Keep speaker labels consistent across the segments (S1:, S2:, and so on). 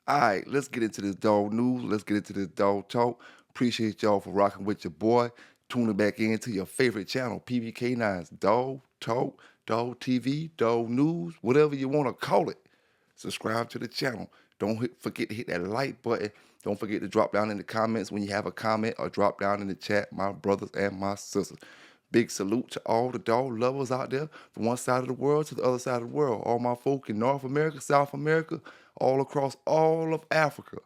S1: All right, let's get into this dog news. Let's get into this dog talk. Appreciate y'all for rocking with your boy. Tuning back into your favorite channel, PBK9's Dog Talk, Dog TV, Dog News, whatever you want to call it. Subscribe to the channel. Don't forget to hit that like button. Don't forget to drop down in the comments when you have a comment or drop down in the chat, my brothers and my sisters. Big salute to all the dog lovers out there from one side of the world to the other side of the world. All my folk in North America, South America, all across all of Africa.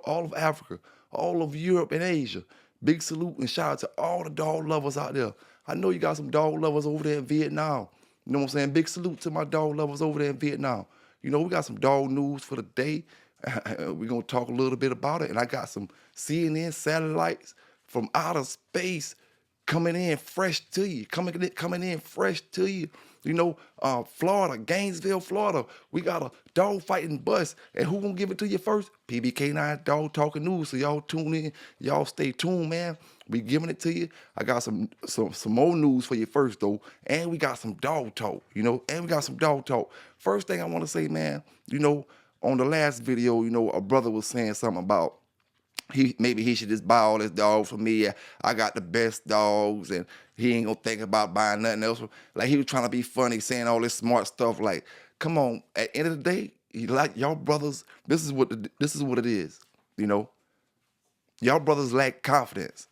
S1: All of Africa, all of Europe and Asia. Big salute and shout out to all the dog lovers out there. I know you got some dog lovers over there in Vietnam. You know what I'm saying? Big salute to my dog lovers over there in Vietnam. We got some dog news for the day. We're going to talk a little bit about it. And I got some CNN satellites from outer space coming in fresh to you, coming in fresh to you. Florida, Gainesville, Florida, we got a dog fighting bus. And who gonna give it to you first? PBK9 Dog Talking News. So y'all tune in, y'all stay tuned, man. We giving it to you. I got some more news for you first though, and we got some dog talk. First thing I want to say, man, on the last video, a brother was saying something about maybe he should just buy all this dogs for me. I got the best dogs, and he ain't gonna think about buying nothing else. Like he was trying to be funny, saying all this smart stuff. Like, come on. At the end of the day, like y'all brothers, this is what it is. Y'all brothers lack confidence.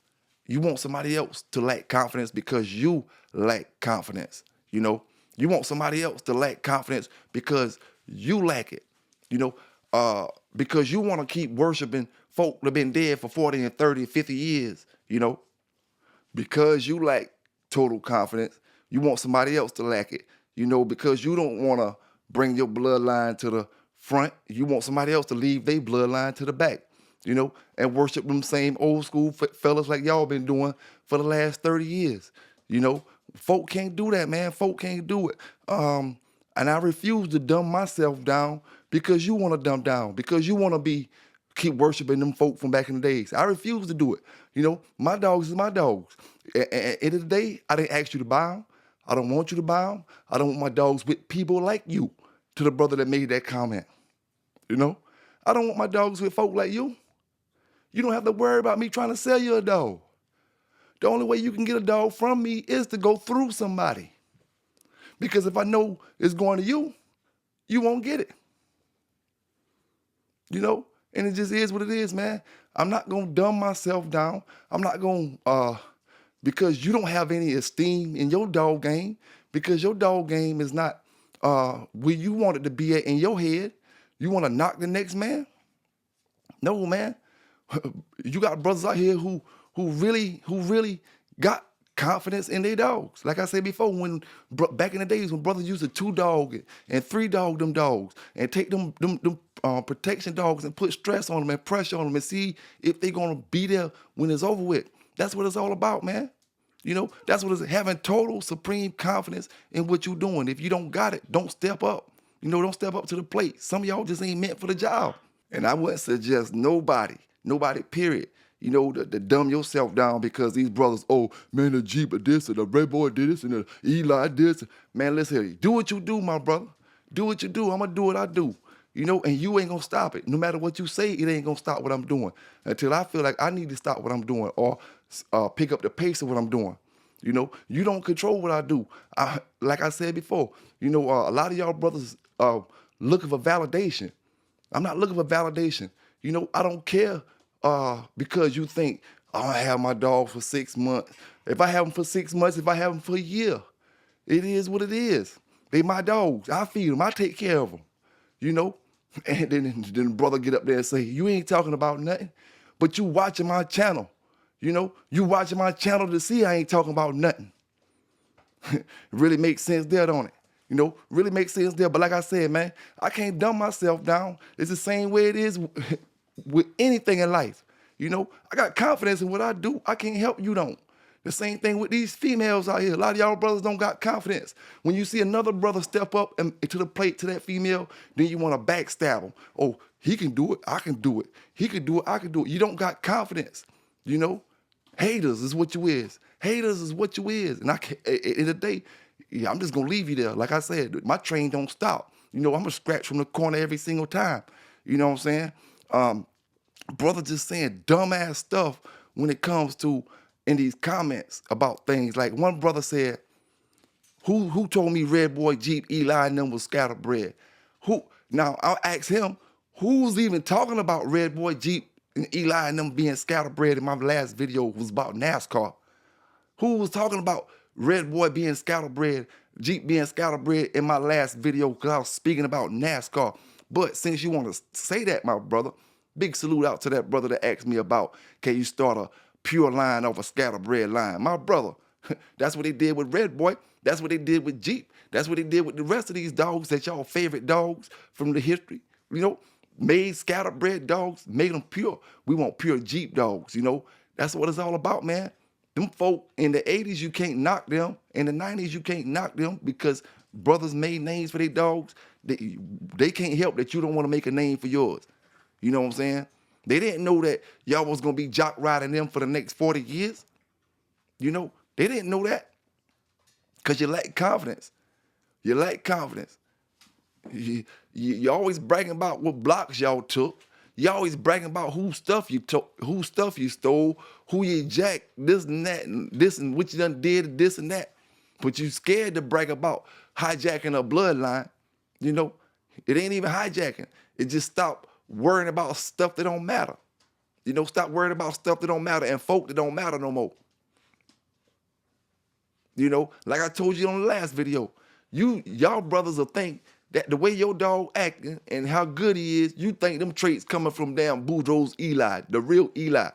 S1: You want somebody else to lack confidence because you lack confidence. You want somebody else to lack confidence because you lack it. Because you want to keep worshiping folk that have been dead for 40 and 30 and 50 years, because you lack total confidence. You want somebody else to lack it, because you don't want to bring your bloodline to the front. You want somebody else to leave their bloodline to the back, and worship them same old school fellas like y'all been doing for the last 30 years. Folk can't do that, man. Folk can't do it. And I refuse to dumb myself down because you want to dumb down, because you want to keep worshiping them folk from back in the days. I refuse to do it. My dogs is my dogs. At the end of the day, I didn't ask you to buy them. I don't want you to buy them. I don't want my dogs with people like you, to the brother that made that comment. I don't want my dogs with folk like you. You don't have to worry about me trying to sell you a dog. The only way you can get a dog from me is to go through somebody. Because if I know it's going to you, you won't get it. And it just is what it is, man. I'm not going to dumb myself down. I'm not going to, because you don't have any esteem in your dog game, because your dog game is not where you want it to be at in your head. You want to knock the next man? No, man. You got brothers out here who really got confidence in their dogs. Like I said before, back in the days when brothers used to 2-dog and 3-dog them dogs and take them protection dogs and put stress on them and pressure on them and see if they're gonna be there when it's over with. That's what it's all about, man. That's what it's having total supreme confidence in what you're doing. If you don't got it, don't step up. Don't step up to the plate. Some of y'all just ain't meant for the job. And I wouldn't suggest nobody, period, to dumb yourself down because these brothers, oh, man, the Jeep did this, and the Red Boy did this, and the Eli did this. Man, listen, do what you do, my brother. Do what you do. I'm going to do what I do. And you ain't going to stop it. No matter what you say, it ain't going to stop what I'm doing until I feel like I need to stop what I'm doing or pick up the pace of what I'm doing. You don't control what I do. Like I said before, a lot of y'all brothers looking for validation. I'm not looking for validation. I don't care because you think, oh, I have my dog for 6 months. If I have them for 6 months, if I have them for a year, it is what it is. They my dogs. I feed them. I take care of them. And then the brother get up there and say, you ain't talking about nothing, but you watching my channel. You watching my channel to see I ain't talking about nothing. Really makes sense there, don't it? Really makes sense there. But like I said, man, I can't dumb myself down. It's the same way it is with anything in life. I got confidence in what I do. I can't help you don't. The same thing with these females out here. A lot of y'all brothers don't got confidence. When you see another brother step up to the plate to that female, then you want to backstab him. Oh, he can do it. I can do it. He can do it. I can do it. You don't got confidence. Haters is what you is. Haters is what you is. And at the end of the day, yeah, I'm just going to leave you there. Like I said, my train don't stop. I'm going to scratch from the corner every single time. You know what I'm saying? Brother just saying dumbass stuff when it comes to in these comments about things. Like one brother said, who told me Red Boy, Jeep, Eli, and them was scatterbred? Who? Now I'll ask him, who's even talking about Red Boy, Jeep, and Eli and them being scatterbred in my last video was about NASCAR? Who was talking about Red Boy being scatterbred, Jeep being scatterbred in my last video because I was speaking about NASCAR? But since you want to say that, my brother, big salute out to that brother that asked me about, can you start a pure line off a scatterbred line? My brother, that's what they did with Red Boy. That's what they did with Jeep. That's what they did with the rest of these dogs that y'all favorite dogs from the history. You know, made scatterbred dogs, made them pure. We want pure Jeep dogs, you know. That's what it's all about, man. Them folk in the 80s, you can't knock them. In the 90s, you can't knock them because brothers made names for their dogs. They can't help that you don't want to make a name for yours. You know what I'm saying? They didn't know that y'all was going to be jock riding them for the next 40 years. You know, they didn't know that because you lack confidence. You lack confidence. You always bragging about what blocks y'all took. You always bragging about whose stuff you took, whose stuff you stole, who you jacked, this and that, and this and what you done did, this and that. But you scared to brag about hijacking a bloodline. You know, it ain't even hijacking. It just stop worrying about stuff that don't matter. You know, stop worrying about stuff that don't matter and folk that don't matter no more. You know, like I told you on the last video, y'all brothers will think that the way your dog acting and how good he is, you think them traits coming from damn Boudreaux's Eli, the real Eli.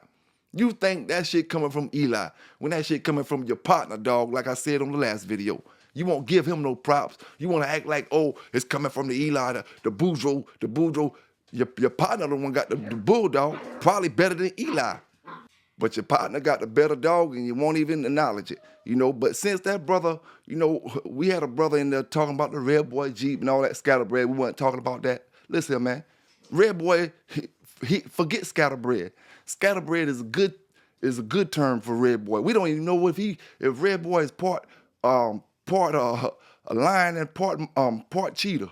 S1: You think that shit coming from Eli when that shit coming from your partner dog, like I said on the last video. You won't give him no props. You want to act like, oh, it's coming from the Eli, the Boudreaux. Your partner the one got the bulldog, probably better than Eli. But your partner got the better dog and you won't even acknowledge it, you know. But since that brother, you know, we had a brother in there talking about the Red Boy Jeep and all that scatterbred. We weren't talking about that. Listen, man, Red Boy, he forget scatterbred. Scatterbred is a good term for Red Boy. We don't even know if Red Boy is part a lion and part cheetah.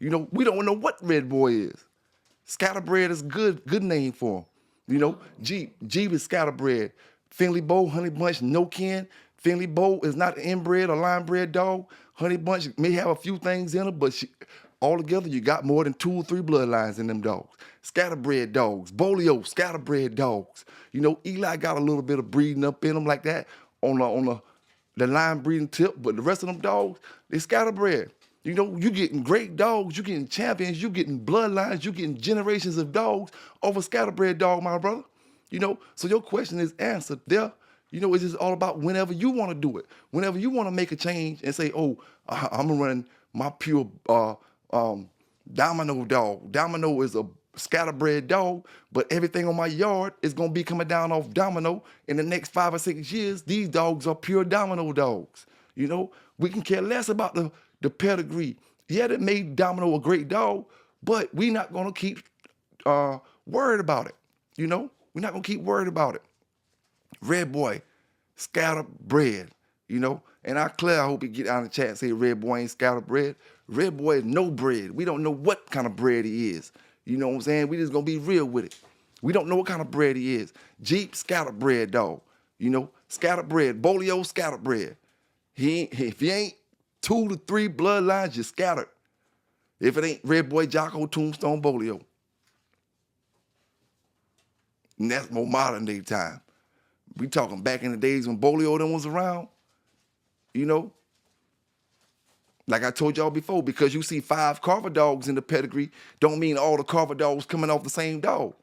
S1: You know, we don't know what Red Boy is. Scatterbred is good name for him. You know, Jeep is scatterbred. Finley Bow, Honey Bunch, no kin. Finley Bow is not an inbred or line bred dog. Honey Bunch may have a few things in her, but altogether you got more than 2 or 3 bloodlines in them dogs. Scatterbred dogs, Bolio, scatterbred dogs. You know, Eli got a little bit of breeding up in them like that on the line breeding tip, but the rest of them dogs, they scatterbred. You know, you getting great dogs, you getting champions, you getting bloodlines, you getting generations of dogs over scatterbred dog, my brother. You know, so your question is answered there. You know, it's just all about whenever you want to do it. Whenever you want to make a change and say, oh, I'm going to run my pure Domino dog. Domino is a scatterbred dog, but everything on my yard is going to be coming down off Domino. In the next 5 or 6 years, these dogs are pure Domino dogs. You know, we can care less about the pedigree. Yeah, that made Domino a great dog, but we're not going to keep worried about it. You know, we're not going to keep worried about it. Red Boy, scatterbred, you know. And I hope he get out in the chat and say Red Boy ain't scatterbred. Red Boy is no bread. We don't know what kind of bread he is. You know what I'm saying? We just going to be real with it. We don't know what kind of bread he is. Jeep, scatterbred dog. You know, scatterbred. Bolio, scatterbred. If he ain't 2 to 3 bloodlines, you're scattered. If it ain't Red Boy, Jocko, Tombstone, Bolio. And that's more modern day time. We talking back in the days when Bolio them was around, you know. Like I told y'all before, because you see 5 Carver dogs in the pedigree, don't mean all the Carver dogs coming off the same dog.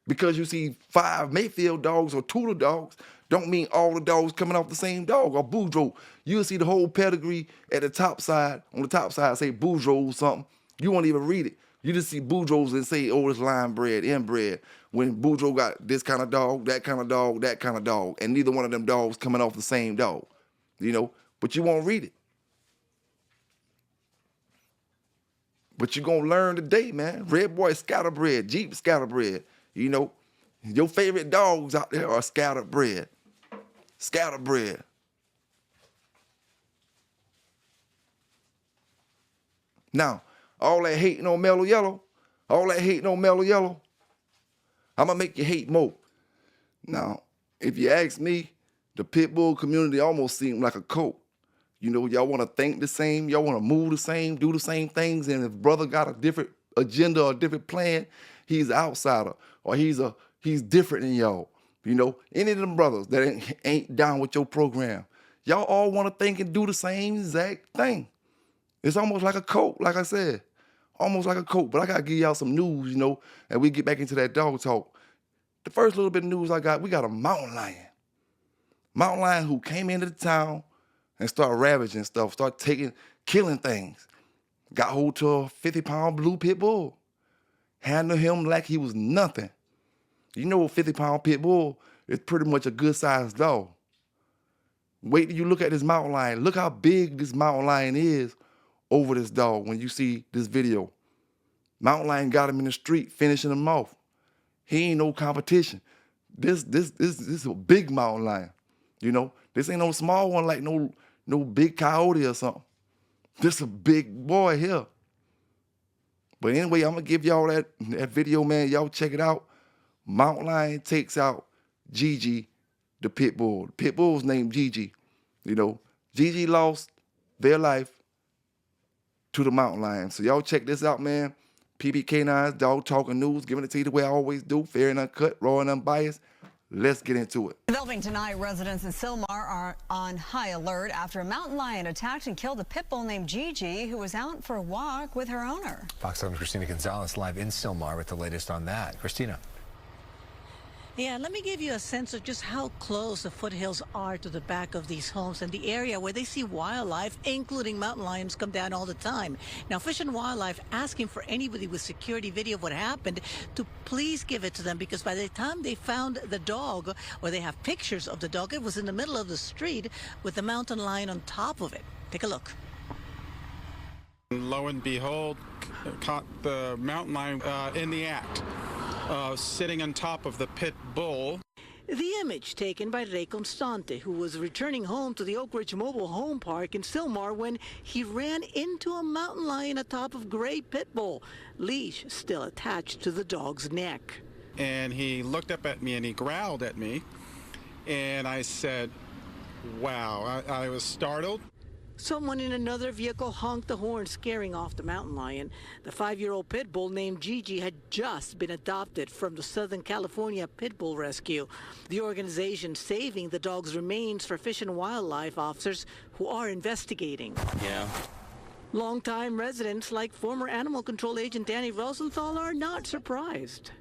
S1: Because you see 5 Mayfield dogs or Tudor dogs, don't mean all the dogs coming off the same dog or Boudreaux. You'll see the whole pedigree at the top side, on the top side say Boudreaux or something. You won't even read it. You just see Boudreaux and say, oh, it's line bred, inbred. When Boudreaux got this kind of dog, that kind of dog, that kind of dog, and neither one of them dogs coming off the same dog, you know, but you won't read it. But you're going to learn today, man. Red Boy scatterbred, Jeep scatterbred, you know. Your favorite dogs out there are scatterbred. Scatterbred. Now, all that hating on Mellow Yellow, All that hate on Mellow Yellow, I'm going to make you hate more. Now, if you ask me, the pit bull community almost seems like a cult. You know, y'all want to think the same, y'all want to move the same, do the same things, and if brother got a different agenda or a different plan, he's an outsider or he's different than y'all. You know, any of them brothers that ain't down with your program, y'all all want to think and do the same exact thing. It's almost like a cult, like I said, almost like a cult. But I gotta give y'all some news, you know, and we get back into that dog talk. The first little bit of news I got, we got a mountain lion who came into the town and started ravaging stuff, started killing things. Got hold to a 50-pound blue pit bull. Handled him like he was nothing. You know, a 50-pound pit bull is pretty much a good-sized dog. Wait till you look at this mountain lion. Look how big this mountain lion is over this dog when you see this video. Mountain lion got him in the street, finishing him off. He ain't no competition. This is a big mountain lion. You know, this ain't no small one like no big coyote or something. This a big boy here. But anyway, I'm gonna give y'all that video, man. Y'all check it out. Mountain lion takes out Gigi, the pit bull. The pit bull's named Gigi. You know, Gigi lost their life to the mountain lion. So y'all check this out, man. PBK9's Dog Talking News, giving it to you the way I always do, fair and uncut, raw and unbiased. Let's get into it.
S2: Developing tonight, residents in Sylmar are on high alert after a mountain lion attacked and killed a pit bull named Gigi, who was out for a walk with her owner.
S3: Fox 7's Christina Gonzalez live in Sylmar with the latest on that. Christina.
S4: Yeah, let me give you a sense of just how close the foothills are to the back of these homes and the area where they see wildlife, including mountain lions, come down all the time. Now, Fish and Wildlife asking for anybody with security video of what happened to please give it to them, because by the time they found the dog, or they have pictures of the dog, it was in the middle of the street with the mountain lion on top of it. Take a look.
S5: Lo and behold, caught the mountain lion in the act. Sitting on top of the pit bull.
S4: The image taken by Ray Constante, who was returning home to the Oak Ridge Mobile Home Park in Sylmar when he ran into a mountain lion atop of gray pit bull, leash still attached to the dog's neck.
S5: And he looked up at me and he growled at me. And I said, wow, I was startled.
S4: Someone in another vehicle honked the horn, scaring off the mountain lion. The 5-year-old pit bull named Gigi had just been adopted from the Southern California Pit Bull Rescue, the organization saving the dog's remains for Fish and Wildlife officers who are investigating.
S6: Yeah.
S4: Longtime residents like former animal control agent Danny Rosenthal are not surprised.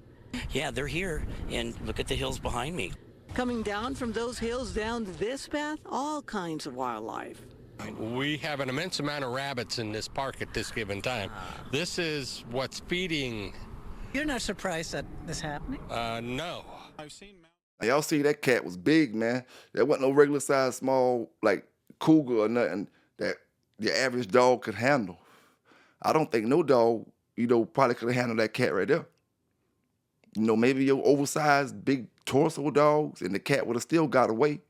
S6: Yeah, they're here, and look at the hills behind me.
S4: Coming down from those hills down this path, all kinds of wildlife.
S7: We have an immense amount of rabbits in this park at this given time. This is what's feeding.
S4: You're not surprised that this happening?
S7: No.
S5: I've seen
S1: Y'all see that cat was big, man. There wasn't no regular size, small, like cougar or nothing that the average dog could handle. I don't think no dog, you know, probably could have handled that cat right there. You know, maybe your oversized, big torso dogs, and the cat would have still got away.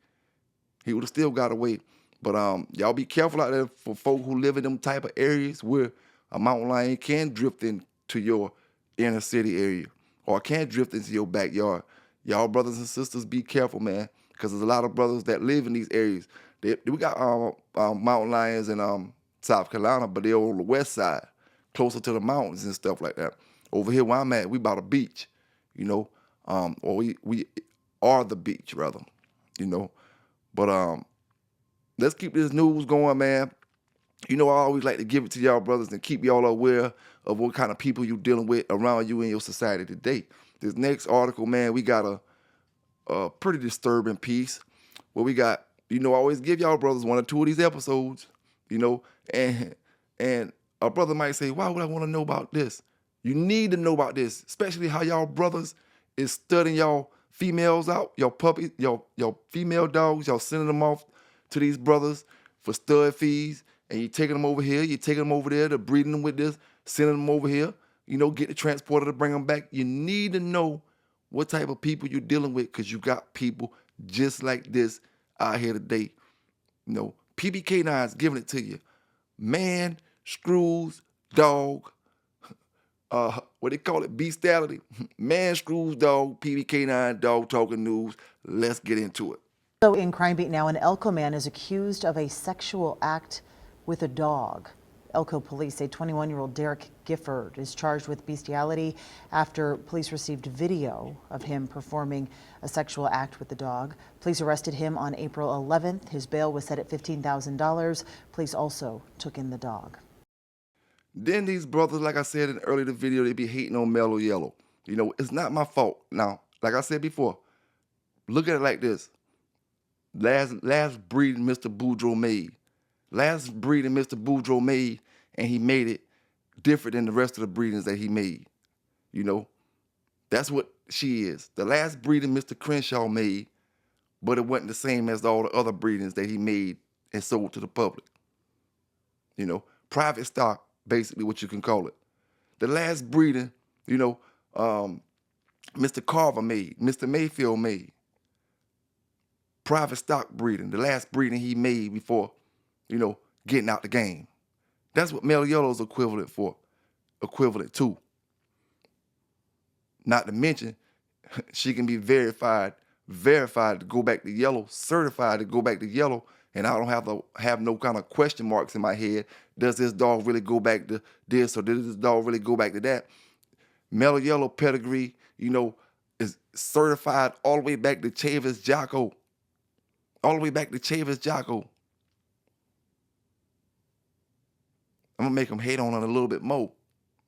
S1: He would have still got away. But y'all be careful out there for folk who live in them type of areas where a mountain lion can drift into your inner city area or can drift into your backyard. Y'all brothers and sisters, be careful, man, because there's a lot of brothers that live in these areas. We got mountain lions in South Carolina, but they're on the west side, closer to the mountains and stuff like that. Over here where I'm at, we by the beach, you know, or we are the beach, rather, you know. But let's keep this news going, man. You know, I always like to give it to y'all brothers and keep y'all aware of what kind of people you're dealing with around you in your society today. This next article, man, we got a pretty disturbing piece where we got, you know, I always give y'all brothers 1 or 2 of these episodes, you know, and a brother might say, why would I want to know about this? You need to know about this, especially how y'all brothers is studying y'all females out, your puppies, your female dogs, y'all sending them off to these brothers for stud fees, and you taking them over here, you taking them over there, to breeding them with this, sending them over here, you know, get the transporter to bring them back. You need to know what type of people you're dealing with, because you got people just like this out here today. You know, PBK9 is giving it to you. Man, screws, dog, what they call it, bestiality. Man screws dog, PBK9, dog talking news. Let's get into it.
S8: So in Crime Beat now, an Elko man is accused of a sexual act with a dog. Elko police say 21-year-old Derek Gifford is charged with bestiality after police received video of him performing a sexual act with the dog. Police arrested him on April 11th. His bail was set at $15,000. Police also took in the dog.
S1: Then these brothers, like I said in earlier the video, they be hating on Mellow Yellow. You know, it's not my fault. Now, like I said before, look at it like this. Last breeding Mr. Boudreaux made. Last breeding Mr. Boudreaux made, and he made it different than the rest of the breedings that he made. You know, that's what she is. The last breeding Mr. Crenshaw made, but it wasn't the same as all the other breedings that he made and sold to the public. You know, private stock, basically what you can call it. The last breeding, you know, Mr. Carver made, Mr. Mayfield made. Private stock breeding, the last breeding he made before, you know, getting out the game. That's what Mellow Yellow is equivalent to. Not to mention, she can be verified to go back to yellow, certified to go back to yellow, and I don't have to have no kind of question marks in my head. Does this dog really go back to this, or does this dog really go back to that? Mellow Yellow pedigree, you know, is certified all the way back to Chavis Jocko. All the way back to Chavis Jocko. I'm going to make them hate on it a little bit more.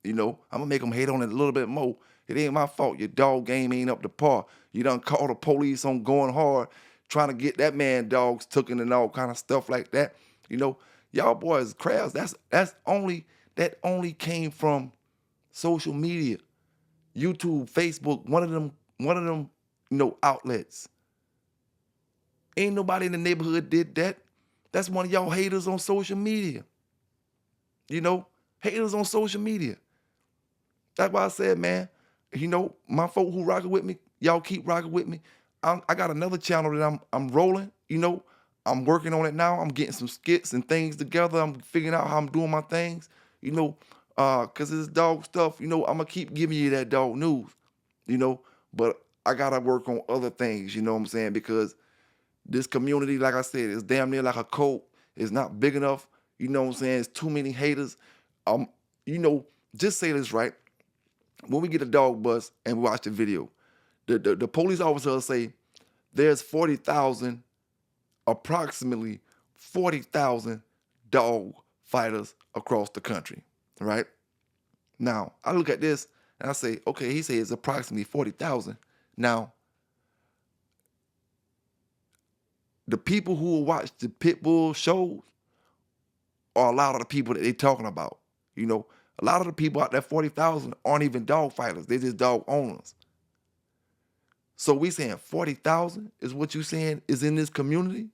S1: You know, I'm going to make them hate on it a little bit more. It ain't my fault. Your dog game ain't up to par. You done call the police on going hard, trying to get that man dogs taken and all kind of stuff like that. You know, y'all boys, crowds, that only came from social media. YouTube, Facebook, one of them, you know, outlets. Ain't nobody in the neighborhood did that. That's one of y'all haters on social media. You know, haters on social media. That's why I said, man, you know, my folk who rocking with me, y'all keep rocking with me. I got another channel that I'm rolling, you know. I'm working on it now. I'm getting some skits and things together. I'm figuring out how I'm doing my things, you know, because this dog stuff, you know, I'm going to keep giving you that dog news, you know, but I got to work on other things, you know what I'm saying, because this community, like I said, is damn near like a cult. It's not big enough. You know what I'm saying? It's too many haters. You know, just say this right. When we get a dog bus and we watch the video, the police officer will say there's approximately 40,000 dog fighters across the country, right? Now, I look at this and I say, okay, he says approximately 40,000. Now, the people who will watch the pit bull shows are a lot of the people that they're talking about. You know, a lot of the people out there, 40,000, aren't even dog fighters. They're just dog owners. So we saying 40,000 is what you saying is in this community?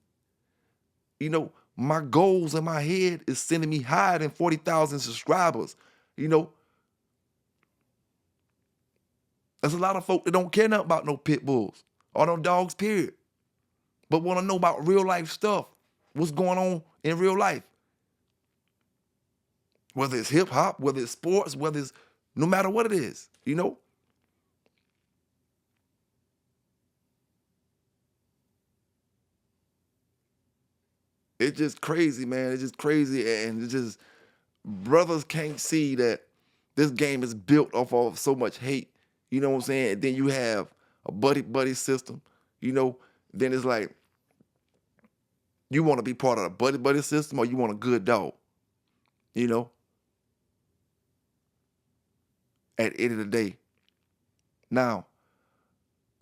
S1: You know, my goals in my head is sending me higher than 40,000 subscribers. You know, there's a lot of folk that don't care nothing about no pit bulls or no dogs, period, but want to know about real life stuff, what's going on in real life. Whether it's hip hop, whether it's sports, whether it's no matter what it is, you know. It's just crazy, man. It's just crazy. And it's just, brothers can't see that this game is built off of so much hate. You know what I'm saying? And then you have a buddy system, you know. Then it's like, you want to be part of a buddy system or you want a good dog, you know? At the end of the day. Now,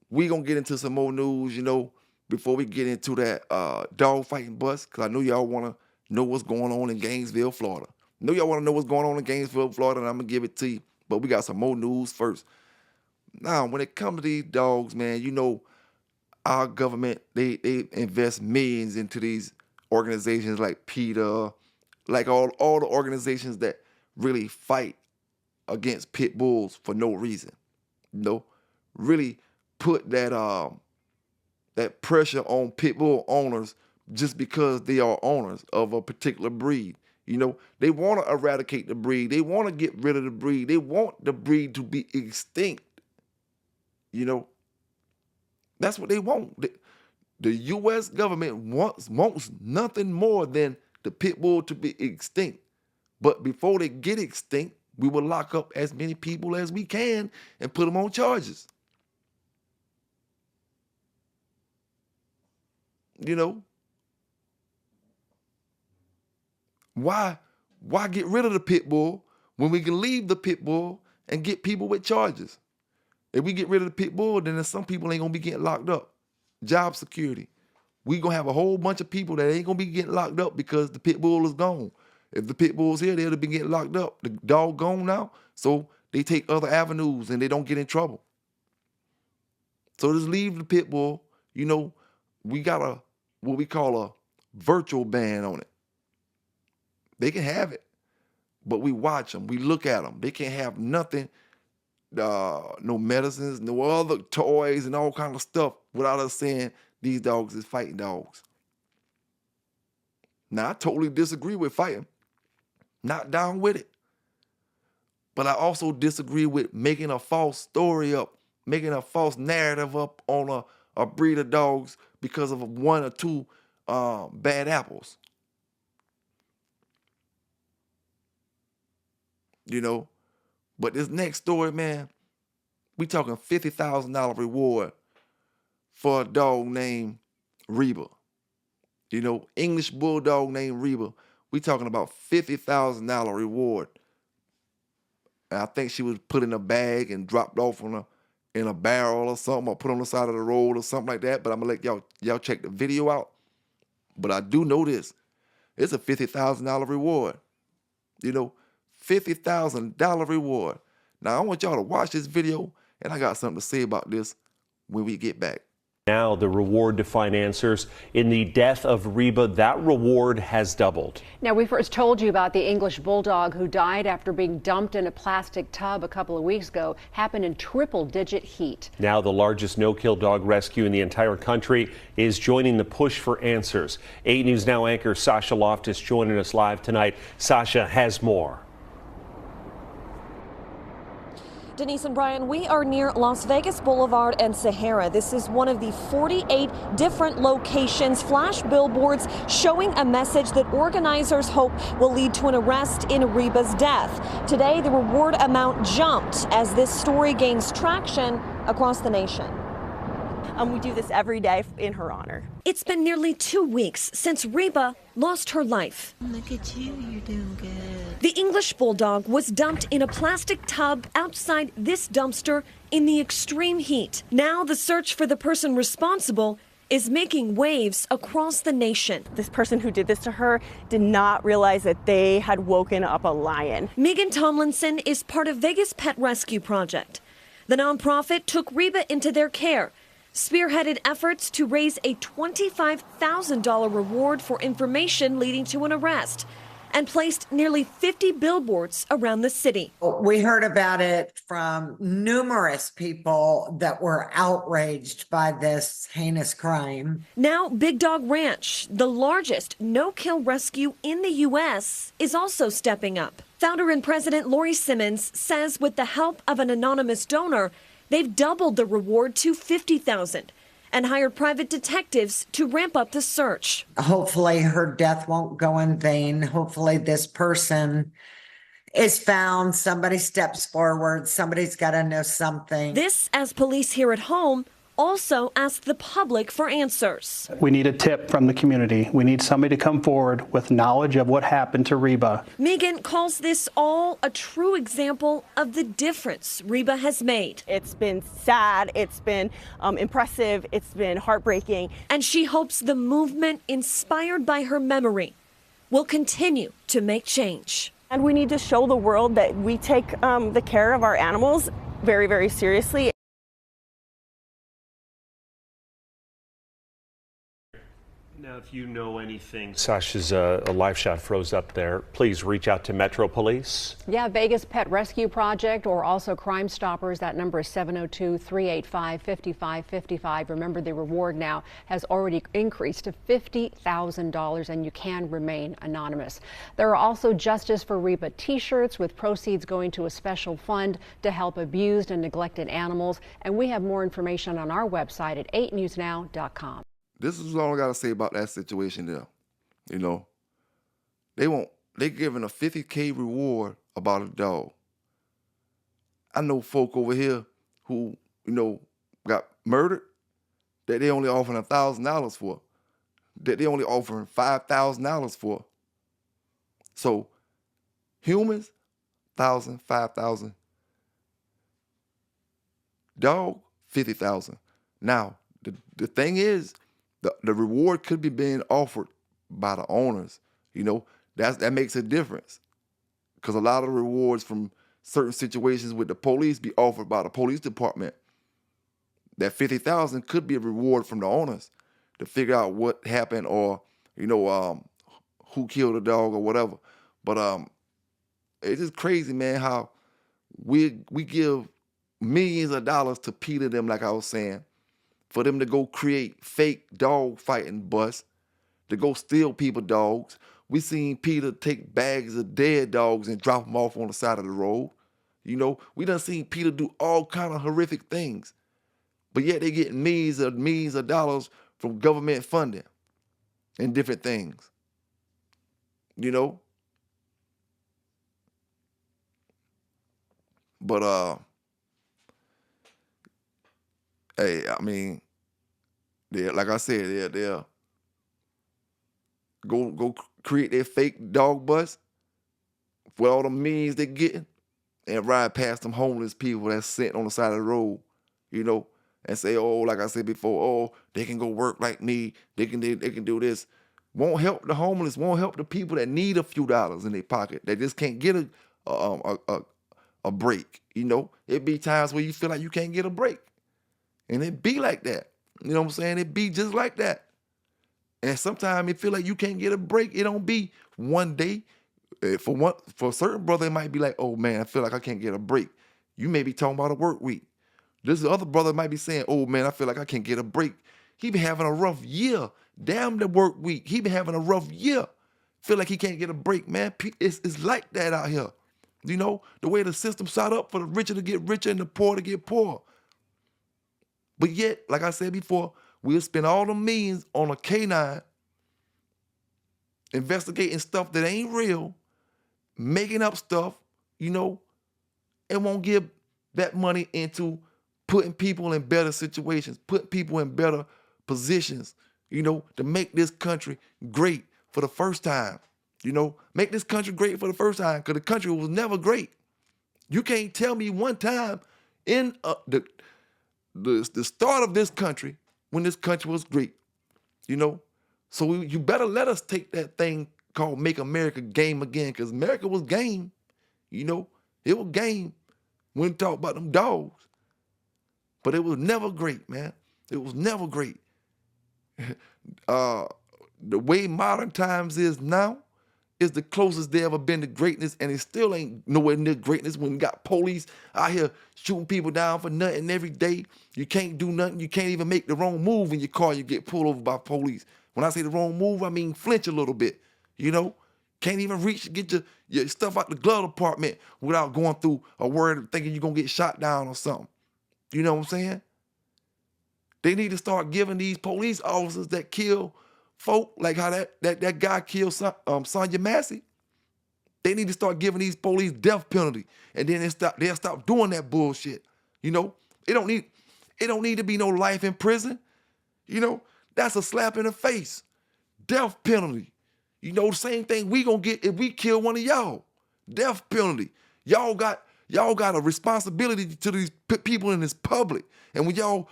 S1: we going to get into some more news, you know, before we get into that dog fighting bus, because I know y'all want to know what's going on in Gainesville, Florida. I know y'all want to know what's going on in Gainesville, Florida, and I'm going to give it to you. But we got some more news first. Now, when it comes to these dogs, man, you know, our government, they invest millions into these organizations like PETA, like all the organizations that really fight against pit bulls for no reason. You know, really put that pressure on pit bull owners just because they are owners of a particular breed. You know, they want to eradicate the breed. They want to get rid of the breed. They want the breed to be extinct. You know, that's what they want. The U.S. government wants nothing more than the pit bull to be extinct. But before they get extinct, we will lock up as many people as we can and put them on charges. You know, why get rid of the pit bull when we can leave the pit bull and get people with charges? If we get rid of the pit bull, then there's some people ain't gonna be getting locked up. Job security. We gonna have a whole bunch of people that ain't gonna be getting locked up because the pit bull is gone. If the pit bull's here, they'll be getting locked up. The dog gone now, so they take other avenues and they don't get in trouble. So just leave the pit bull. You know, we got what we call a virtual ban on it. They can have it, but we watch them, we look at them. They can't have nothing, no medicines, no other toys and all kind of stuff without us saying these dogs is fighting dogs. Now, I totally disagree with fighting. Not down with it. But I also disagree with making a false story up, making a false narrative up on a breed of dogs because of one or two bad apples. You know, but this next story, man, we talking $50,000 reward for a dog named Reba. You know, English bulldog named Reba. We talking about $50,000 reward. And I think she was put in a bag and dropped off in a barrel or something, or put on the side of the road or something like that. But I'm gonna let y'all check the video out. But I do know this. It's a $50,000 reward. You know, $50,000 reward. Now, I want y'all to watch this video, and I got something to say about this when we get back.
S9: Now, the reward to financiers in the death of Reba, that reward has doubled.
S10: Now, we first told you about the English bulldog who died after being dumped in a plastic tub a couple of weeks ago. Happened in triple-digit heat. Now, the largest no-kill dog rescue in the entire country is joining the push for answers. 8 News Now anchor Sasha Loftus joining us live tonight. Sasha has more.
S11: Denise and Brian, we are near Las Vegas Boulevard and Sahara. This is one of the 48 different locations, flash billboards showing a message that organizers hope will lead to an arrest in Reba's death. Today, the reward amount jumped as this story gains traction across the nation.
S12: We do this every day in her honor.
S11: It's been nearly 2 weeks since Reba lost her life.
S4: Look at you, you're doing good.
S11: The English bulldog was dumped in a plastic tub outside this dumpster in the extreme heat. Now the search for the person responsible is making waves across the nation.
S12: This person who did this to her did not realize that they had woken up a lion.
S11: Megan Tomlinson is part of Vegas Pet Rescue Project. The nonprofit took Reba into their care, spearheaded efforts to raise a $25,000 reward for information leading to an arrest, and placed nearly 50 billboards around the city.
S13: We heard about it from numerous people that were outraged by this heinous crime.
S11: Now, Big Dog Ranch, the largest no-kill rescue in the U.S., is also stepping up. Founder and President Lori Simmons says with the help of an anonymous donor, they've doubled the reward to $50,000 and hired private detectives to ramp up the search.
S13: Hopefully her death won't go in vain. Hopefully this person is found. Somebody steps forward. Somebody's got to know something.
S11: This, as police here at home also asked the public for answers.
S14: We need a tip from the community. We need somebody to come forward with knowledge of what happened to Reba.
S11: Megan calls this all a true example of the difference Reba has made.
S12: It's been sad, it's been impressive, it's been heartbreaking.
S11: And she hopes the movement inspired by her memory will continue to make change.
S12: And we need to show the world that we take the care of our animals very, very seriously.
S9: Now, If you know anything, Sasha's a live shot froze up there. Please reach out to Metro Police.
S10: Yeah, Vegas Pet Rescue Project or also Crime Stoppers. That number is 702-385-5555. Remember, the reward now has already increased to $50,000 and you can remain anonymous. There are also Justice for Reba t-shirts with proceeds going to a special fund to help abused and neglected animals. And we have more information on our website at 8newsnow.com.
S1: This is all I gotta say about that situation there. You know, they giving a $50K reward about a dog. I know folk over here who, got murdered that they only offering $1,000 for, that they only offering $5,000 for. So humans, 1,000, 5,000. Dog, 50,000. Now, the thing is, the reward could be being offered by the owners. That makes a difference. Because a lot of the rewards from certain situations with the police be offered by the police department. That 50,000 could be a reward from the owners to figure out what happened or, who killed the dog or whatever. But it's just crazy, man, how we give millions of dollars to PETA them, like I was saying, for them to go create fake dog fighting busts, to go steal people dogs. We seen PETA take bags of dead dogs and drop them off on the side of the road. We done seen PETA do all kind of horrific things. But yet they get millions of dollars from government funding and different things. But hey, I mean, like I said, they'll go create their fake dog bus with all the millions they're getting and ride past them homeless people that's sitting on the side of the road, and say, oh, like I said before, oh, they can go work like me, they can do this. Won't help the homeless, won't help the people that need a few dollars in their pocket, that just can't get a break. It be times where you feel like you can't get a break. And it be like that. You know what I'm saying? It be just like that. And sometimes it feel like you can't get a break. It don't be one day. For a certain brother, it might be like, oh man, I feel like I can't get a break. You may be talking about a work week. This other brother might be saying, oh man, I feel like I can't get a break. He been having a rough year. Damn the work week. He been having a rough year. Feel like he can't get a break, man. It's like that out here. The way the system set up for the richer to get richer and the poor to get poorer. But yet, like I said before, we'll spend all the millions on a canine investigating stuff that ain't real, making up stuff, and won't give that money into putting people in better situations, putting people in better positions, to make this country great for the first time. Make this country great for the first time, because the country was never great. You can't tell me one time in the start of this country when this country was great, So you better let us take that thing called Make America Game Again, because America was game, it was game when we talk about them dogs. But it was never great, man. It was never great. The way modern times is now is the closest they ever been to greatness, and it still ain't nowhere near greatness when you got police out here shooting people down for nothing every day. You can't do nothing. You can't even make the wrong move in your car. You get pulled over by police. When I say the wrong move, I mean flinch a little bit, Can't even reach to get your stuff out the glove department without going through a word thinking you're going to get shot down or something. You know what I'm saying? They need to start giving these police officers that kill folk, like how that guy killed Sonya Massey. They need to start giving these police death penalty, and then they'll stop doing that bullshit. It don't need to be no life in prison. That's a slap in the face. Death penalty. The same thing we gonna get if we kill one of y'all. Death penalty. Y'all got a responsibility to these people in this public, and when y'all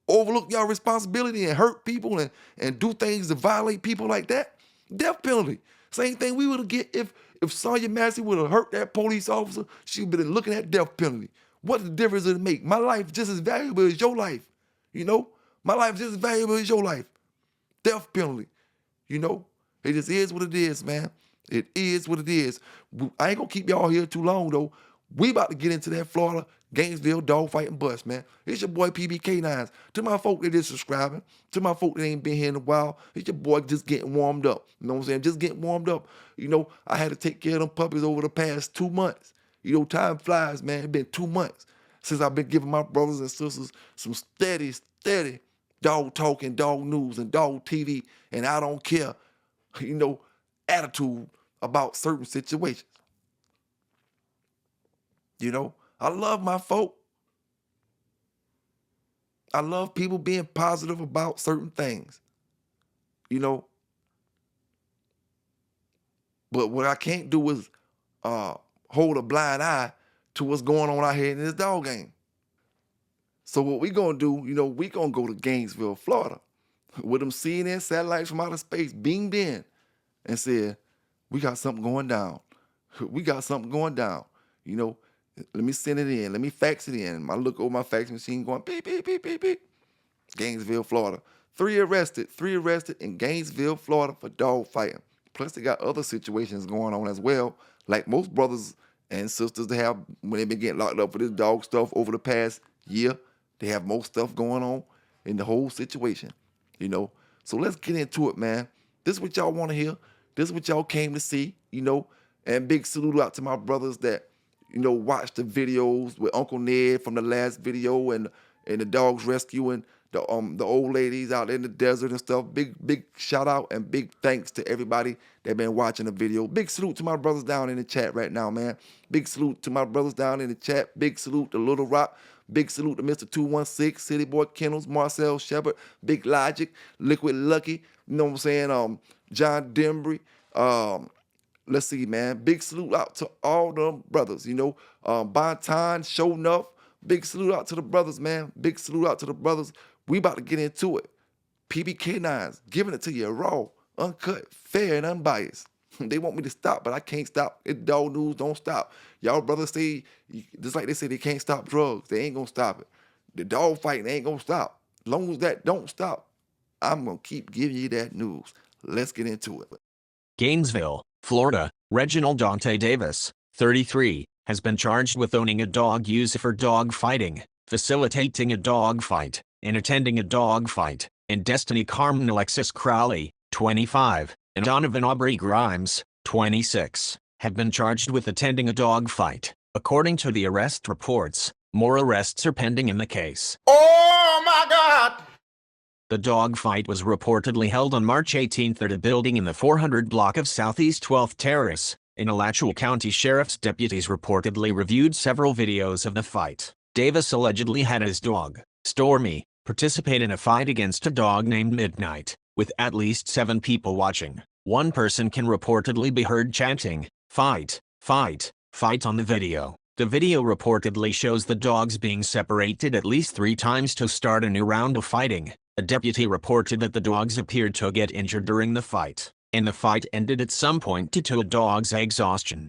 S1: overlook y'all responsibility and hurt people and do things to violate people like that, death penalty. Same thing we would get if Sonya Massey would have hurt that police officer. She would have been looking at death penalty. What the difference does it make? My life just as valuable as your life. My life just as valuable as your life. Death penalty. You know, it just is what it is, man. It is what it is. I ain't gonna keep y'all here too long though. We about to get into that Florida Gainesville dog fighting bus, man. It's your boy PBK9s. To my folk that is subscribing, to my folk that ain't been here in a while, it's your boy just getting warmed up. You know what I'm saying? Just getting warmed up. You know, I had to take care of them puppies over the past 2 months. You know, time flies, man. It's been 2 months since I've been giving my brothers and sisters some steady dog talk and dog news and dog TV, and I don't care, you know, attitude about certain situations. You know, I love my folk. I love people being positive about certain things. You know, but what I can't do is hold a blind eye to what's going on out here in this dog game. So what we gonna do, you know, we gonna go to Gainesville, Florida, with them CNN satellites from outer space beamed in and said, we got something going down. We got something going down. You know, let me send it in. Let me fax it in. I look over my fax machine going beep, beep, beep, beep, beep. Gainesville, Florida. 3 arrested in Gainesville, Florida for dog fighting. Plus they got other situations going on as well. Like most brothers and sisters they have when they've been getting locked up for this dog stuff over the past year. They have more stuff going on in the whole situation, you know. So let's get into it, man. This is what y'all want to hear. This is what y'all came to see, you know. And big salute out to my brothers that, you know, watched the videos with Uncle Ned from the last video and the dogs rescuing the old ladies out in the desert and stuff. Big shout out and big thanks to everybody that been watching the video. Big salute to my brothers down in the chat right now, man. Big salute to my brothers down in the chat. Big salute to Little Rock. Big salute to Mr. 216, City Boy Kennels, Marcel Shepard, Big Logic, Liquid Lucky, you know what I'm saying? John Dembry. Let's see, man. Big salute out to all them brothers, you know. Bonton, Show Enough. Big salute out to the brothers, man. Big salute out to the brothers. We about to get into it. PBK9s, giving it to you raw, uncut, fair, and unbiased. They want me to stop, but I can't stop. It dog news don't stop. Y'all brothers say, just like they say they can't stop drugs, they ain't gonna stop it. The dog fighting ain't gonna stop. As long as that don't stop, I'm gonna keep giving you that news. Let's get into it.
S15: Gainesville, Florida, Reginald Dante Davis, 33, has been charged with owning a dog used for dog fighting, facilitating a dog fight, and attending a dog fight, and Destiny Carmen Alexis Crowley, 25, and Donovan Aubrey Grimes, 26, have been charged with attending a dog fight. According to the arrest reports, more arrests are pending in the case.
S1: Oh my God!
S15: The dog fight was reportedly held on March 18th at a building in the 400 block of Southeast 12th Terrace. In Alachua County Sheriff's deputies reportedly reviewed several videos of the fight. Davis allegedly had his dog, Stormy, participate in a fight against a dog named Midnight, with at least 7 people watching. One person can reportedly be heard chanting, "Fight, fight, fight" on the video. The video reportedly shows the dogs being separated at least 3 times to start a new round of fighting. A deputy reported that the dogs appeared to get injured during the fight, and the fight ended at some point due to a dog's exhaustion.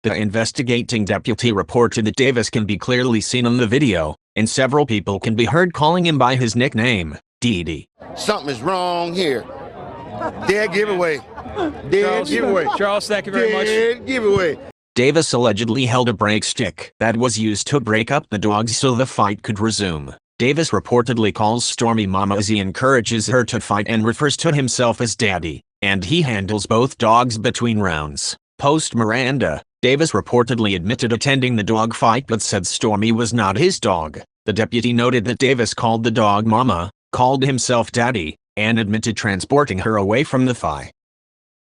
S15: The investigating deputy reported that Davis can be clearly seen on the video, and several people can be heard calling him by his nickname, Dee.
S16: Something is wrong here. Dead giveaway. Dead giveaway.
S17: Charles, thank you very much.
S16: Dead giveaway.
S15: Davis allegedly held a break stick that was used to break up the dogs so the fight could resume. Davis reportedly calls Stormy Mama as he encourages her to fight and refers to himself as Daddy, and he handles both dogs between rounds. Post Miranda, Davis reportedly admitted attending the dog fight but said Stormy was not his dog. The deputy noted that Davis called the dog Mama, called himself Daddy, and admitted transporting her away from the fight.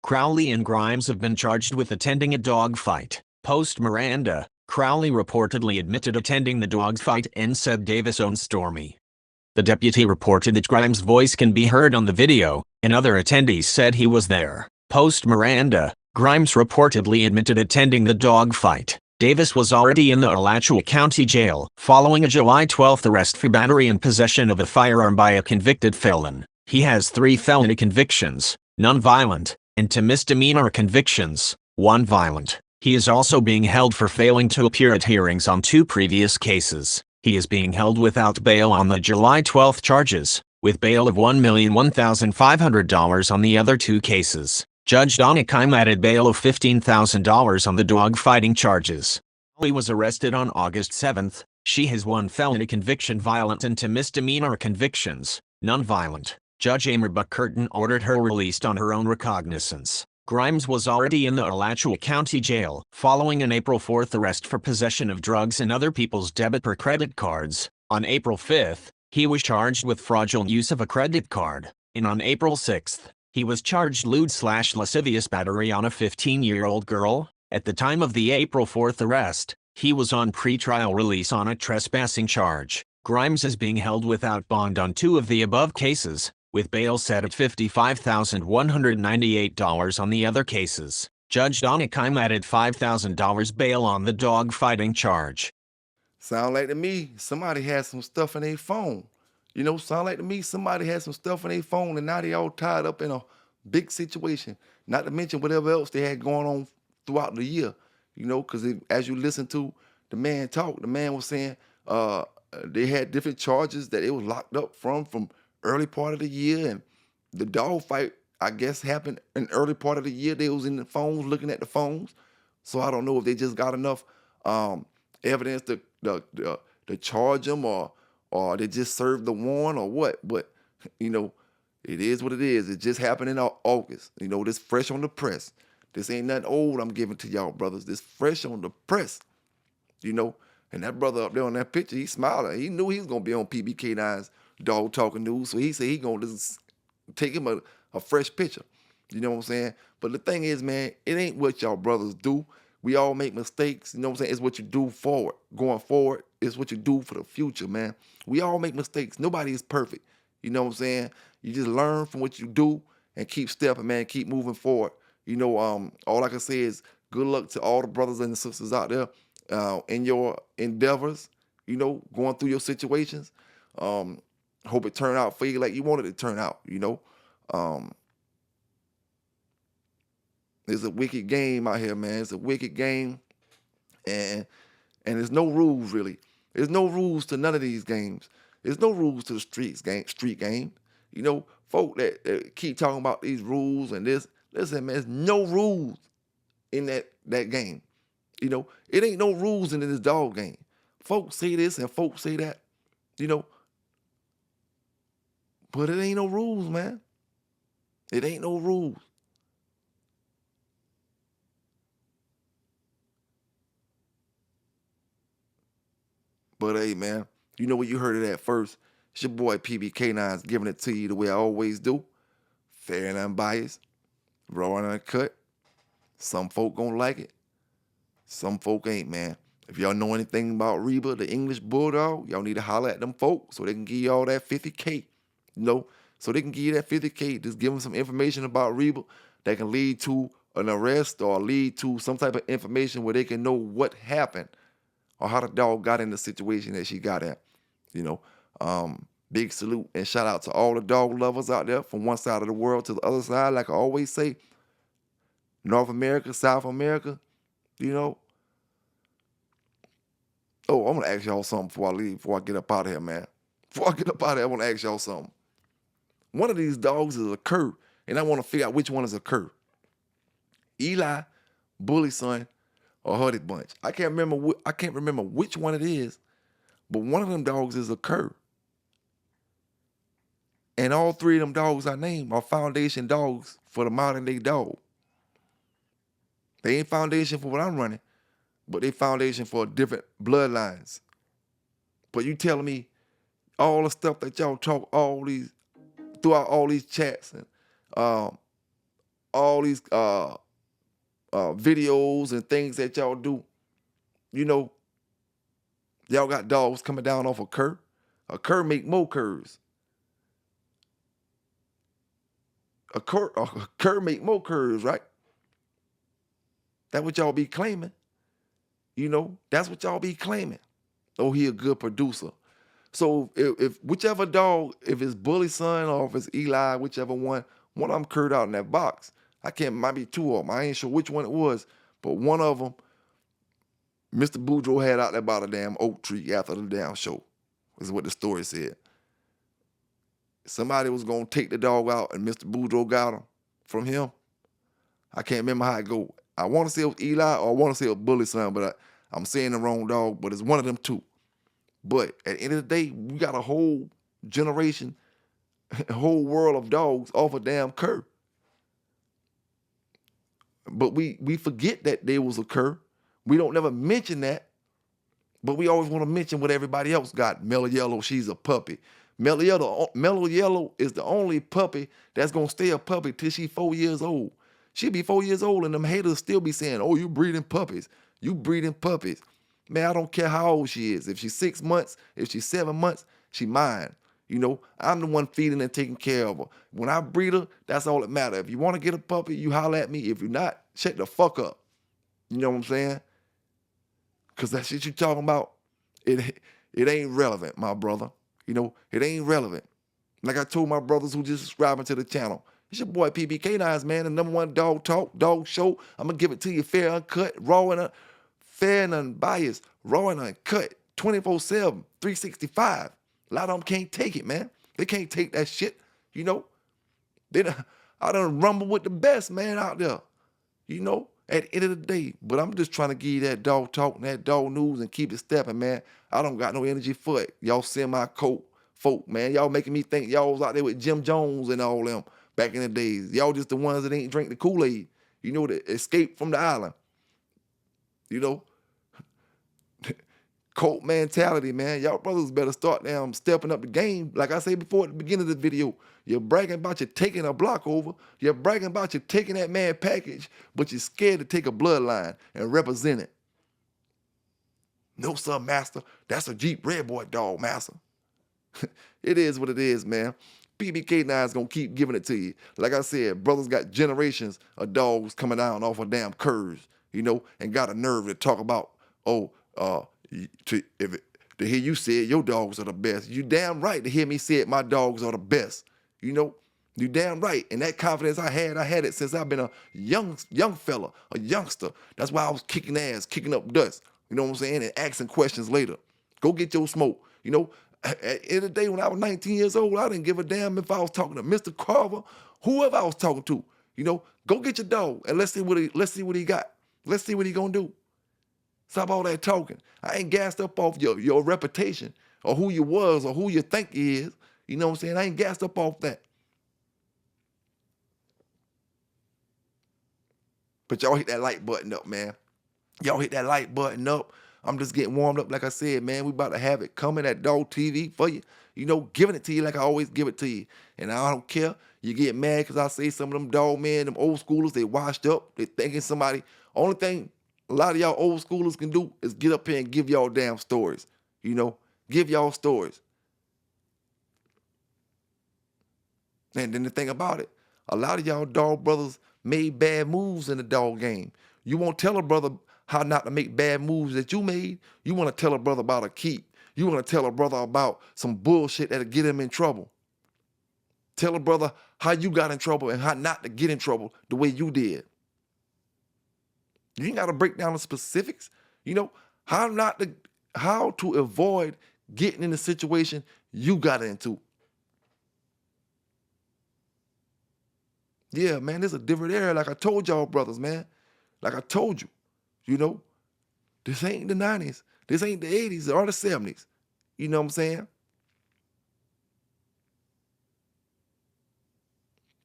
S15: Crowley and Grimes have been charged with attending a dog fight. Post Miranda, Crowley reportedly admitted attending the dog fight and said Davis owned Stormy. The deputy reported that Grimes' voice can be heard on the video, and other attendees said he was there. Post Miranda, Grimes reportedly admitted attending the dog fight. Davis was already in the Alachua County Jail following a July 12th arrest for battery and possession of a firearm by a convicted felon. He has 3 felony convictions, none violent, and 2 misdemeanor convictions, 1 violent. He is also being held for failing to appear at hearings on 2 previous cases. He is being held without bail on the July 12th charges. with bail of $1,001,500 on the other 2 cases. Judge Donna Kime added bail of $15,000 on the dog fighting charges. Holly was arrested on August 7th. She has 1 felony conviction, violent, and 2 misdemeanor convictions, nonviolent. Judge Reba Curtin ordered her released on her own recognizance. Grimes was already in the Alachua County Jail following an April 4th arrest for possession of drugs and other people's debit or credit cards. On April 5th, he was charged with fraudulent use of a credit card, and on April 6th, he was charged lewd/lascivious battery on a 15-year-old girl. At the time of the April 4th arrest, he was on pretrial release on a trespassing charge. Grimes is being held without bond on 2 of the above cases, with bail set at $55,198 on the other cases. Judge Donna Kime added $5,000 bail on the dog fighting charge.
S1: Sound like to me, somebody has some stuff in their phone. You know, sound like to me, somebody has some stuff in their phone and now they all tied up in a big situation. Not to mention whatever else they had going on throughout the year. You know, because as you listen to the man talk, the man was saying they had different charges that it was locked up from early part of the year. And the dog fight, I guess, happened in early part of the year. They was in the phones, looking at the phones. So I don't know if they just got enough evidence to charge them or they just served the warrant or what. But, you know, it is what it is. It just happened in August. You know, this fresh on the press. This ain't nothing old I'm giving to y'all, brothers. This fresh on the press, you know. And that brother up there on that picture, he smiling. He knew he was going to be on PBK9's Dog Talking News. So he said he going to just take him a fresh picture. You know what I'm saying? But the thing is, man, it ain't what y'all brothers do. We all make mistakes. You know what I'm saying? It's what you do forward. Going forward, it's what you do for the future, man. We all make mistakes. Nobody is perfect. You know what I'm saying? You just learn from what you do and keep stepping, man. Keep moving forward. You know, all I can say is good luck to all the brothers and the sisters out there in your endeavors, you know, going through your situations. Hope it turned out for you like you wanted it to turn out, you know. It's a wicked game out here, man. It's a wicked game. And there's no rules, really. There's no rules to none of these games. There's no rules to the street game. You know, folk that keep talking about these rules and this. Listen, man, there's no rules in that game. You know, it ain't no rules in this dog game. Folks say this and folks say that, you know. But it ain't no rules, man. It ain't no rules. But hey, man, you know what, you heard it at first. It's your boy PBK9's giving it to you the way I always do. Fair and unbiased. Raw and uncut. Some folk gonna like it. Some folk ain't, man. If y'all know anything about Reba, the English bulldog, y'all need to holler at them folk so they can give you all that 50K. You know, so they can give you that 50K. Just give them some information about Reba that can lead to an arrest or lead to some type of information where they can know what happened or how the dog got in the situation that she got at. You know, big salute and shout out to all the dog lovers out there from one side of the world to the other side. Like I always say, North America, South America, you know. Oh, I'm going to ask y'all something before I leave, before I get up out of here, man. Before I get up out of here, I want to ask y'all something. One of these dogs is a cur, and I want to figure out which one is a cur. Eli, Bully Son, or Huddy Bunch. I can't remember which one it is, but one of them dogs is a cur. And all 3 of them dogs I named are foundation dogs for the modern day dog. They ain't foundation for what I'm running, but they foundation for different bloodlines. But you telling me all the stuff that y'all talk throughout all these chats and all these videos and things that y'all do, you know, y'all got dogs coming down off a cur. A cur make more curs. A cur make more curs, right? That's what y'all be claiming. You know, that's what y'all be claiming. Oh, he a good producer. So if whichever dog, if it's Bully Son or if it's Eli, whichever one of them curred out in that box. Might be 2 of them. I ain't sure which one it was, but one of them, Mr. Boudreaux had out there by the damn oak tree after the damn show. Is what the story said. somebody was gonna take the dog out and Mr. Boudreaux got him from him. I can't remember how it go. I want to say it was Eli or I want to say it was Bully son, but I'm saying the wrong dog, but it's one of them two. But at the end of the day, we got a whole generation, a whole world of dogs off a damn cur. But we forget that there was a cur. We don't never mention that, but we always want to mention what everybody else got. Mellow Yellow, she's a puppy. Mellow Yellow is the only puppy that's gonna stay a puppy till she's 4 years old. She'll be 4 years old and them haters still be saying, oh, you breeding puppies. You breeding puppies. Man, I don't care how old she is. If she's 6 months, if she's 7 months, she mine. You know, I'm the one feeding and taking care of her. When I breed her, that's all that matters. If you want to get a puppy, you holler at me. If you're not, shut the fuck up. You know what I'm saying? Because that shit you talking about, it ain't relevant, my brother. You know, it ain't relevant. Like I told my brothers who just subscribing to the channel, it's your boy PBK9s, man, the #1 dog talk, dog show. I'm going to give it to you fair, uncut, raw and fair and unbiased, raw and uncut, 24/7, 365. A lot of them can't take it, man. They can't take that shit, you know. I done rumble with the best, man, out there, you know, at the end of the day. But I'm just trying to give you that dog talk and that dog news and keep it stepping, man. I don't got no energy for it. Y'all send my coat, folk, man. Y'all making me think y'all was out there with Jim Jones and all them back in the days. Y'all just the ones that ain't drink the Kool-Aid, you know, that escaped from the island, you know. Cult mentality, man. Y'all brothers better start now stepping up the game. Like I said before at the beginning of the video, you're bragging about you taking a block over. You're bragging about you taking that man package, but you're scared to take a bloodline and represent it. No, sir, master. That's a Jeep Red Boy dog, master. It is what it is, man. PBK9 is going to keep giving it to you. Like I said, brothers got generations of dogs coming down off of damn curves, you know, and got a nerve to talk about, to hear you say it, your dogs are the best. You damn right to hear me say it, my dogs are the best. You know, you damn right. And that confidence I had it since I've been a young fella, a youngster. That's why I was kicking ass, kicking up dust. You know what I'm saying? And asking questions later. Go get your smoke. You know, at the end of the day, when I was 19 years old, I didn't give a damn if I was talking to Mr. Carver, whoever I was talking to. You know, go get your dog and let's see what he got. Let's see what he gonna do. Stop all that talking. I ain't gassed up off your reputation or who you was or who you think you is. You know what I'm saying? I ain't gassed up off that. But y'all hit that like button up, man. Y'all hit that like button up. I'm just getting warmed up. Like I said, man, we about to have it coming at Dog TV for you. You know, giving it to you like I always give it to you. And I don't care. You get mad because I say some of them dog men, them old schoolers, they washed up. They thinking somebody. Only thing a lot of y'all old schoolers can do is get up here and give y'all damn stories. You know, give y'all stories. And then the thing about it, a lot of y'all dog brothers made bad moves in the dog game. You won't tell a brother how not to make bad moves that you made. You want to tell a brother about a keep. You want to tell a brother about some bullshit that'll get him in trouble. Tell a brother how you got in trouble and how not to get in trouble the way you did. You ain't got to break down the specifics. You know, how to avoid getting in the situation you got into. Yeah, man, this is a different era. Like I told y'all brothers, man. Like I told you, you know, this ain't the 90s. This ain't the 80s or the 70s. You know what I'm saying?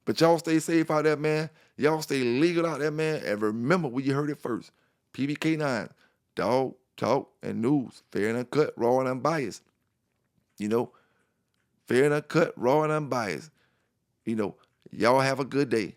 S1: But y'all stay safe out there, man. Y'all stay legal out there, man. And remember where you heard it first. PBK9, dog, talk, and news. Fair and uncut, raw and unbiased. You know, fair and uncut, raw and unbiased. You know, y'all have a good day.